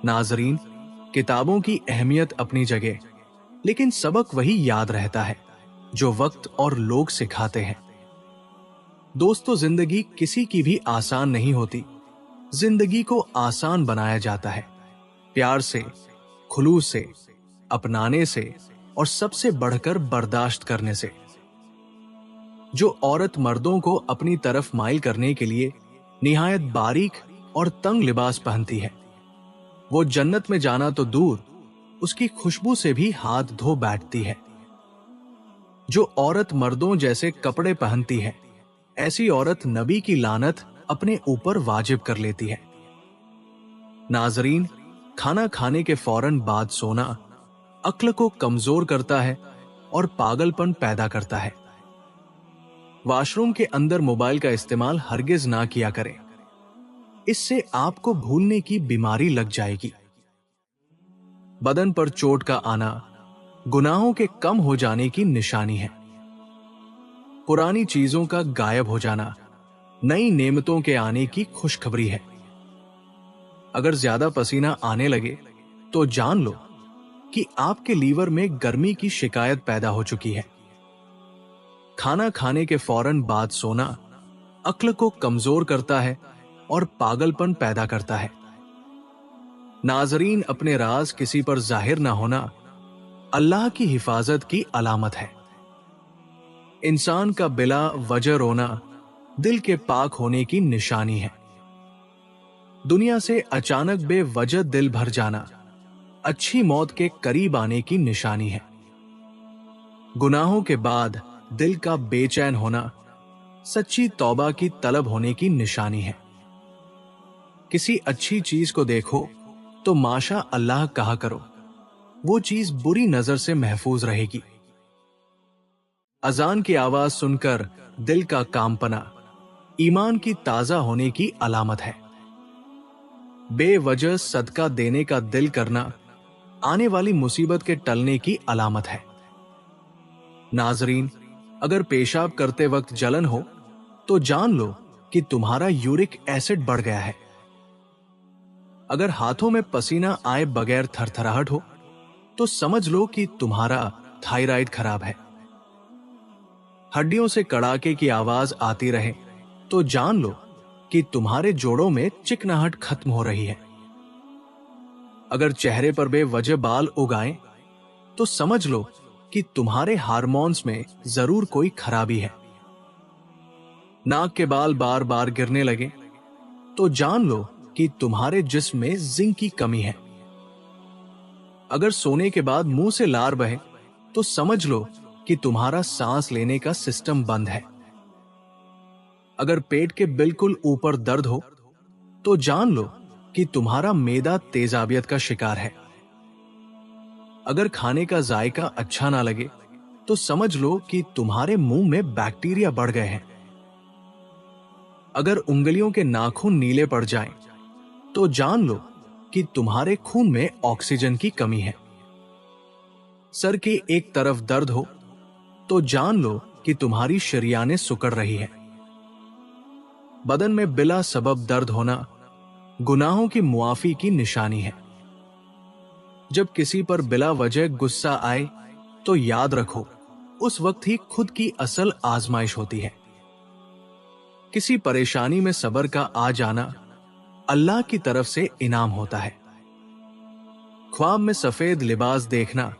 नाजरीन, किताबों की अहमियत अपनी जगह, लेकिन सबक वही याद रहता है जो वक्त और लोग सिखाते हैं। दोस्तों, जिंदगी किसी की भी आसान नहीं होती। जिंदगी को आसान बनाया जाता है प्यार से, खुलूस से, अपनाने से और सबसे बढ़कर बर्दाश्त करने से। जो औरत मर्दों को अपनी तरफ माइल करने के लिए निहायत बारीक और तंग लिबास पहनती है, वो जन्नत में जाना तो दूर, उसकी खुशबू से भी हाथ धो बैठती है। जो औरत मर्दों जैसे कपड़े पहनती है, ऐसी औरत नबी की लानत अपने ऊपर वाजिब कर लेती है। नाजरीन, खाना खाने के फौरन बाद सोना अक्ल को कमजोर करता है और पागलपन पैदा करता है। वॉशरूम के अंदर मोबाइल का इस्तेमाल हरगिज ना किया करें, इससे आपको भूलने की बीमारी लग जाएगी। बदन पर चोट का आना गुनाहों के कम हो जाने की निशानी है। पुरानी चीजों का गायब हो जाना नई नेमतों के आने की खुशखबरी है। अगर ज्यादा पसीना आने लगे तो जान लो कि आपके लीवर में गर्मी की शिकायत पैदा हो चुकी है। खाना खाने के फौरन बाद सोना अक्ल को कमजोर करता है और पागलपन पैदा करता है। नाजरीन, अपने राज किसी पर जाहिर ना होना अल्लाह की हिफाजत की अलामत है। इंसान का बिला वजह रोना दिल के पाक होने की निशानी है। दुनिया से अचानक बेवजह दिल भर जाना अच्छी मौत के करीब आने की निशानी है। गुनाहों के बाद दिल का बेचैन होना सच्ची तौबा की तलब होने की निशानी है। किसी अच्छी चीज को देखो तो माशा अल्लाह कहा करो, वो चीज बुरी नजर से महफूज रहेगी। अजान की आवाज सुनकर दिल का कांपना ईमान की ताजा होने की अलामत है। बेवजह सदका देने का दिल करना आने वाली मुसीबत के टलने की अलामत है। नाजरीन, अगर पेशाब करते वक्त जलन हो तो जान लो कि तुम्हारा यूरिक एसिड बढ़ गया है। अगर हाथों में पसीना आए बगैर थरथराहट हो तो समझ लो कि तुम्हारा थायराइड खराब है। हड्डियों से कड़ाके की आवाज आती रहे तो जान लो कि तुम्हारे जोड़ों में चिकनाहट खत्म हो रही है। अगर चेहरे पर बेवजह बाल उगाएं तो समझ लो कि तुम्हारे हार्मोन्स में जरूर कोई खराबी है। नाक के बाल बार बार गिरने लगे तो जान लो कि तुम्हारे जिस्म में जिंक की कमी है। अगर सोने के बाद मुंह से लार बहे तो समझ लो कि तुम्हारा सांस लेने का सिस्टम बंद है। अगर पेट के बिल्कुल ऊपर दर्द हो तो जान लो कि तुम्हारा मैदा तेजाबियत का शिकार है। अगर खाने का जायका अच्छा ना लगे तो समझ लो कि तुम्हारे मुंह में बैक्टीरिया बढ़ गए हैं। अगर उंगलियों के नाखून नीले पड़ जाएं तो जान लो कि तुम्हारे खून में ऑक्सीजन की कमी है। सर की एक तरफ दर्द हो तो जान लो कि तुम्हारी शरियानें सुकड़ रही है। बदन में बिला सबब दर्द होना गुनाहों की मुआफी की निशानी है। जब किसी पर बिला वजह गुस्सा आए तो याद रखो, उस वक्त ही खुद की असल आजमाइश होती है। किसी परेशानी में सब्र का आ जाना अल्लाह की तरफ से इनाम होता है। ख्वाब में सफेद लिबास देखना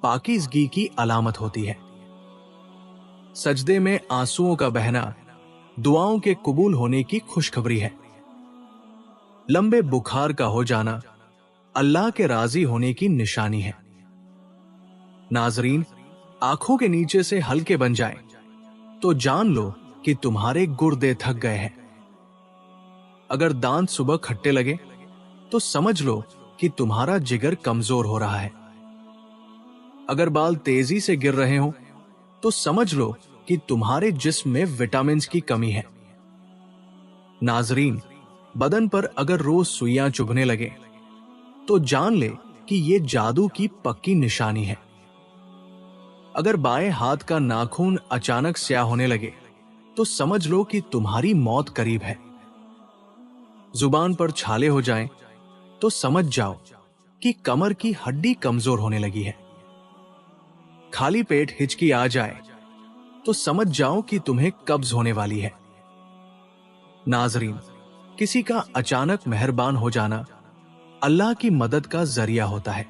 पाकीज़गी की अलामत होती है। सजदे में आंसुओं का बहना दुआओं के कबूल होने की खुशखबरी है। लंबे बुखार का हो जाना अल्लाह के राजी होने की निशानी है। नाजरीन, आंखों के नीचे से हल्के बन जाएं तो जान लो कि तुम्हारे गुर्दे थक गए हैं। अगर दांत सुबह खट्टे लगे तो समझ लो कि तुम्हारा जिगर कमजोर हो रहा है। अगर बाल तेजी से गिर रहे हो तो समझ लो कि तुम्हारे जिस्म में विटामिन्स की कमी है। नाजरीन, बदन पर अगर रोज सुइयां चुभने लगे तो जान ले कि यह जादू की पक्की निशानी है। अगर बाएं हाथ का नाखून अचानक स्याह होने लगे तो समझ लो कि तुम्हारी मौत करीब है। जुबान पर छाले हो जाएं तो समझ जाओ कि कमर की हड्डी कमजोर होने लगी है। खाली पेट हिचकी आ जाए तो समझ जाओ कि तुम्हें कब्ज होने वाली है। नाजरीन, किसी का अचानक मेहरबान हो जाना अल्लाह की मदद का जरिया होता है।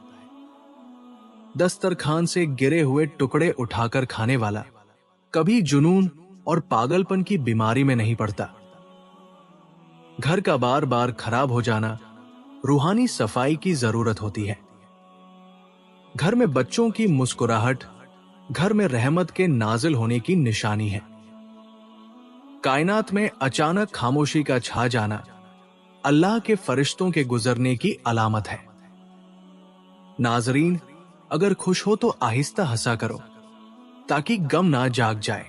दस्तरखान से गिरे हुए टुकड़े उठाकर खाने वाला कभी जुनून और पागलपन की बीमारी में नहीं पड़ता। घर का बार बार खराब हो जाना रूहानी सफाई की जरूरत होती है। घर में बच्चों की मुस्कुराहट घर में रहमत के नाजिल होने की निशानी है। कायनात में अचानक खामोशी का छा जाना अल्लाह के फरिश्तों के गुजरने की अलामत है। नाजरीन, अगर खुश हो तो आहिस्ता हंसा करो ताकि गम ना जाग जाए।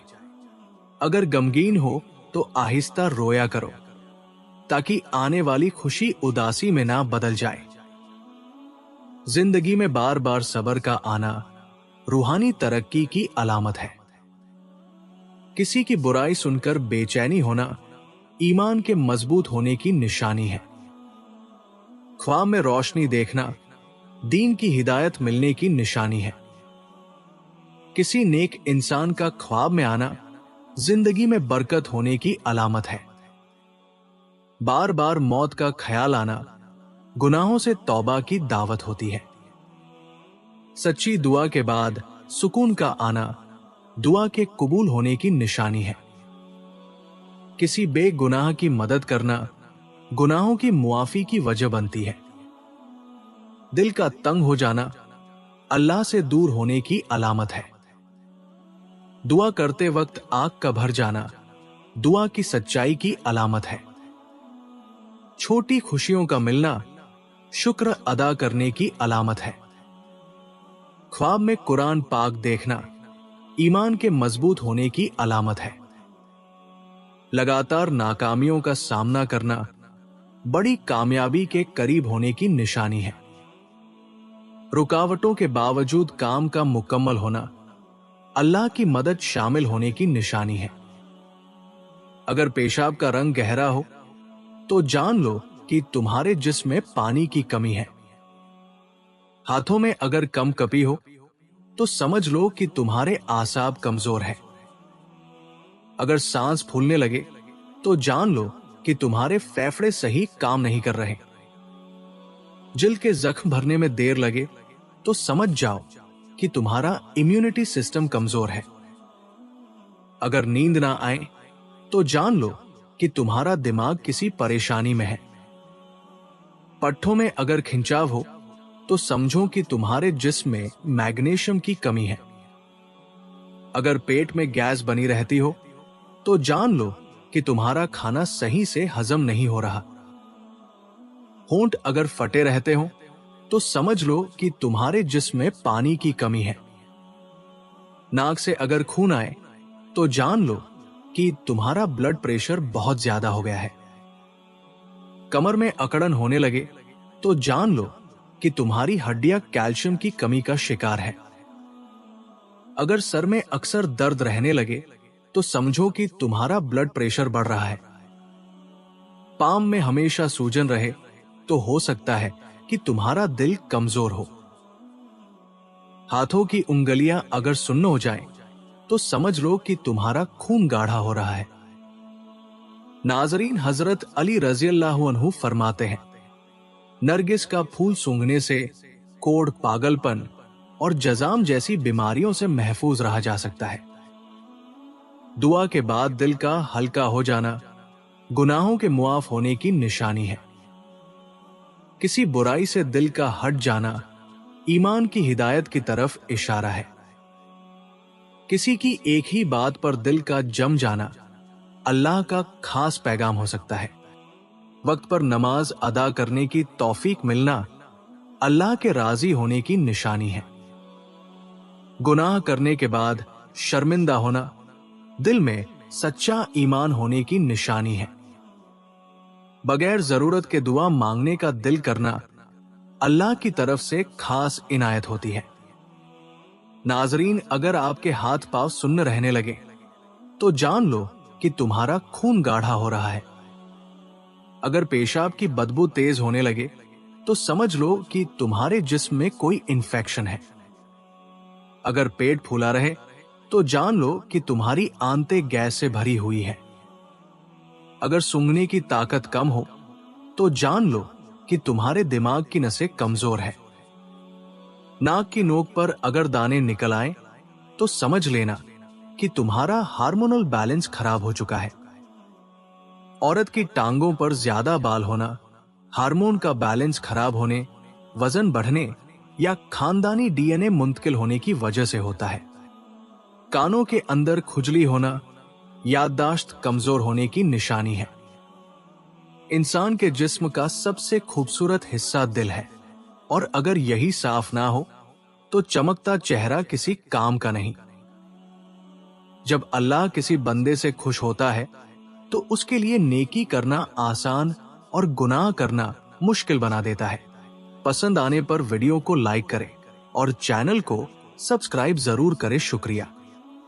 अगर गमगीन हो तो आहिस्ता रोया करो ताकि आने वाली खुशी उदासी में ना बदल जाए। जिंदगी में बार बार सब्र का आना रूहानी तरक्की की अलामत है। किसी की बुराई सुनकर बेचैनी होना ईमान के मजबूत होने की निशानी है। ख्वाब में रोशनी देखना दीन की हिदायत मिलने की निशानी है। किसी नेक इंसान का ख्वाब में आना जिंदगी में बरकत होने की अलामत है। बार बार मौत का ख्याल आना गुनाहों से तौबा की दावत होती है। सच्ची दुआ के बाद सुकून का आना दुआ के कबूल होने की निशानी है। किसी बेगुनाह की मदद करना गुनाहों की मुआफी की वजह बनती है। दिल का तंग हो जाना अल्लाह से दूर होने की अलामत है। दुआ करते वक्त आग का भर जाना दुआ की सच्चाई की अलामत है। छोटी खुशियों का मिलना शुक्र अदा करने की अलामत है। ख्वाब में कुरान पाक देखना ईमान के मजबूत होने की अलामत है। लगातार नाकामियों का सामना करना बड़ी कामयाबी के करीब होने की निशानी है। रुकावटों के बावजूद काम का मुकम्मल होना अल्लाह की मदद शामिल होने की निशानी है। अगर पेशाब का रंग गहरा हो तो जान लो कि तुम्हारे जिस्म में पानी की कमी है। हाथों में अगर कम कपी हो तो समझ लो कि तुम्हारे आसाब कमजोर है। अगर सांस फूलने लगे तो जान लो कि तुम्हारे फेफड़े सही काम नहीं कर रहे। जिल्द के जख्म भरने में देर लगे तो समझ जाओ कि तुम्हारा इम्यूनिटी सिस्टम कमजोर है। अगर नींद ना आए तो जान लो कि तुम्हारा दिमाग किसी परेशानी में है। पट्ठों में अगर खिंचाव हो तो समझो कि तुम्हारे जिस्म में मैग्नीशियम की कमी है। अगर पेट में गैस बनी रहती हो तो जान लो कि तुम्हारा खाना सही से हजम नहीं हो रहा। होंठ अगर फटे रहते हो तो समझ लो कि तुम्हारे जिस्म में पानी की कमी है। नाक से अगर खून आए तो जान लो कि तुम्हारा ब्लड प्रेशर बहुत ज्यादा हो गया है। कमर में अकड़न होने लगे तो जान लो कि तुम्हारी हड्डियां कैल्शियम की कमी का शिकार है। अगर सर में अक्सर दर्द रहने लगे तो समझो कि तुम्हारा ब्लड प्रेशर बढ़ रहा है। पाम में हमेशा सूजन रहे तो हो सकता है कि तुम्हारा दिल कमजोर हो। हाथों की उंगलियां अगर सुन्न हो जाएं, तो समझ लो कि तुम्हारा खून गाढ़ा हो रहा है। नाजरीन, हजरत अली रज़ियल्लाहु अन्हु फरमाते हैं, नरगिस का फूल सूंघने से कोढ़, पागलपन और जजाम जैसी बीमारियों से महफूज रहा जा सकता है। दुआ के बाद दिल का हल्का हो जाना गुनाहों के मुआफ होने की निशानी है। किसी बुराई से दिल का हट जाना ईमान की हिदायत की तरफ इशारा है। किसी की एक ही बात पर दिल का जम जाना अल्लाह का खास पैगाम हो सकता है। वक्त पर नमाज अदा करने की तौफीक मिलना अल्लाह के राजी होने की निशानी है। गुनाह करने के बाद शर्मिंदा होना दिल में सच्चा ईमान होने की निशानी है। बगैर जरूरत के दुआ मांगने का दिल करना अल्लाह की तरफ से खास इनायत होती है। नाजरीन, अगर आपके हाथ पांव सुन्न रहने लगे तो जान लो कि तुम्हारा खून गाढ़ा हो रहा है। अगर पेशाब की बदबू तेज होने लगे तो समझ लो कि तुम्हारे जिस्म में कोई इन्फेक्शन है। अगर पेट फूला रहे तो जान लो कि तुम्हारी आंतें गैस से भरी हुई है। अगर सूंघने की ताकत कम हो तो जान लो कि तुम्हारे दिमाग की नसें कमजोर है। नाक की नोक पर अगर दाने निकल आए तो समझ लेना कि तुम्हारा हार्मोनल बैलेंस खराब हो चुका है। औरत की टांगों पर ज्यादा बाल होना हार्मोन का बैलेंस खराब होने, वजन बढ़ने या खानदानी डीएनए मुंतकिल होने की वजह से होता है। कानों के अंदर खुजली होना याददाश्त कमजोर होने की निशानी है। इंसान के जिस्म का सबसे खूबसूरत हिस्सा दिल है, और अगर यही साफ ना हो तो चमकता चेहरा किसी काम का नहीं। जब अल्लाह किसी बंदे से खुश होता है तो उसके लिए नेकी करना आसान और गुनाह करना मुश्किल बना देता है। पसंद आने पर वीडियो को लाइक करें और चैनल को सब्सक्राइब जरूर करें। शुक्रिया।